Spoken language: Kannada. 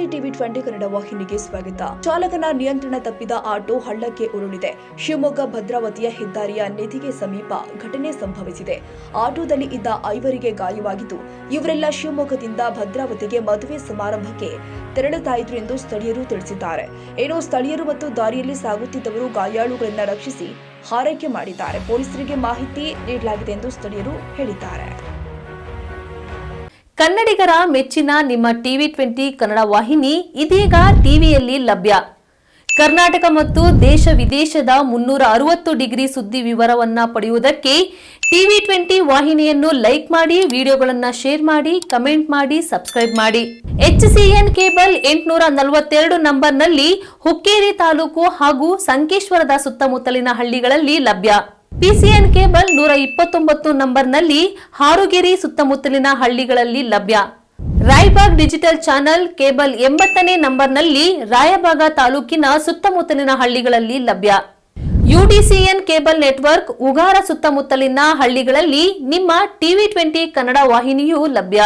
ನಮಸ್ತೆ ಟಿವಿ 20 ಕನ್ನಡ ವಾಹಿನಿಗೆ ಸ್ವಾಗತ. ಚಾಲಕನ ನಿಯಂತ್ರಣ ತಪ್ಪಿದ ಆಟೋ ಹಳ್ಳಕ್ಕೆ ಉರುಳಿದೆ. ಶಿವಮೊಗ್ಗ ಭದ್ರಾವತಿಯ ಹೆದ್ದಾರಿಯ ನಿಧಿಗೆ ಸಮೀಪ ಘಟನೆ ಸಂಭವಿಸಿದೆ. ಆಟೋದಲ್ಲಿ ಇದ್ದ 5 ಗಾಯವಾಗಿದ್ದು, ಇವರೆಲ್ಲ ಶಿವಮೊಗ್ಗದಿಂದ ಭದ್ರಾವತಿಗೆ ಮದುವೆ ಸಮಾರಂಭಕ್ಕೆ ತೆರಳುತ್ತಿದ್ದರು ಎಂದು ಸ್ಥಳೀಯರು ತಿಳಿಸಿದ್ದಾರೆ. ಸ್ಥಳೀಯರು ಮತ್ತು ದಾರಿಯಲ್ಲಿ ಸಾಗುತ್ತಿದ್ದವರು ಗಾಯಾಳುಗಳನ್ನು ರಕ್ಷಿಸಿ ಹಾರೈಕೆ ಮಾಡಿದ್ದಾರೆ. ಪೊಲೀಸರಿಗೆ ಮಾಹಿತಿ ನೀಡಲಾಗಿದೆ ಎಂದು ಸ್ಥಳೀಯರು ಹೇಳಿದ್ದಾರೆ. ಕನ್ನಡಿಗರ ಮೆಚ್ಚಿನ ನಿಮ್ಮ ಟಿವಿ 20 ಕನ್ನಡ ವಾಹಿನಿ ಇದೀಗ ಟಿವಿಯಲ್ಲಿ ಲಭ್ಯ. ಕರ್ನಾಟಕ ಮತ್ತು ದೇಶ ವಿದೇಶದ 360 ಡಿಗ್ರಿ ಸುದ್ದಿ ವಿವರವನ್ನ ಪಡೆಯುವುದಕ್ಕೆ ಟಿವಿ 20 ವಾಹಿನಿಯನ್ನು ಲೈಕ್ ಮಾಡಿ, ವಿಡಿಯೋಗಳನ್ನು ಶೇರ್ ಮಾಡಿ, ಕಮೆಂಟ್ ಮಾಡಿ, ಸಬ್ಸ್ಕ್ರೈಬ್ ಮಾಡಿ. HCN ಕೇಬಲ್ 842 ನಂಬರ್ನಲ್ಲಿ ಹುಕ್ಕೇರಿ ತಾಲೂಕು ಹಾಗೂ ಸಂಕೇಶ್ವರದ ಸುತ್ತಮುತ್ತಲಿನ ಹಳ್ಳಿಗಳಲ್ಲಿ ಲಭ್ಯ. PCN ಕೇಬಲ್ 129 ನಂಬರ್ನಲ್ಲಿ ಹಾರುಗೆರೆ ಸುತ್ತಮುತ್ತಲಿನ ಹಳ್ಳಿಗಳಲ್ಲಿ ಲಭ್ಯ. ರಾಯಬಾಗ್ ಡಿಜಿಟಲ್ ಚಾನೆಲ್ ಕೇಬಲ್ 80ನೇ ನಂಬರ್ನಲ್ಲಿ ರಾಯಬಾಗ ತಾಲೂಕಿನ ಸುತ್ತಮುತ್ತಲಿನ ಹಳ್ಳಿಗಳಲ್ಲಿ ಲಭ್ಯ. UDCN ಕೇಬಲ್ ನೆಟ್ವರ್ಕ್ ಉಗಾರ ಸುತ್ತಮುತ್ತಲಿನ ಹಳ್ಳಿಗಳಲ್ಲಿ ನಿಮ್ಮ ಟಿವಿ 20 ಕನ್ನಡ ವಾಹಿನಿಯೂ ಲಭ್ಯ.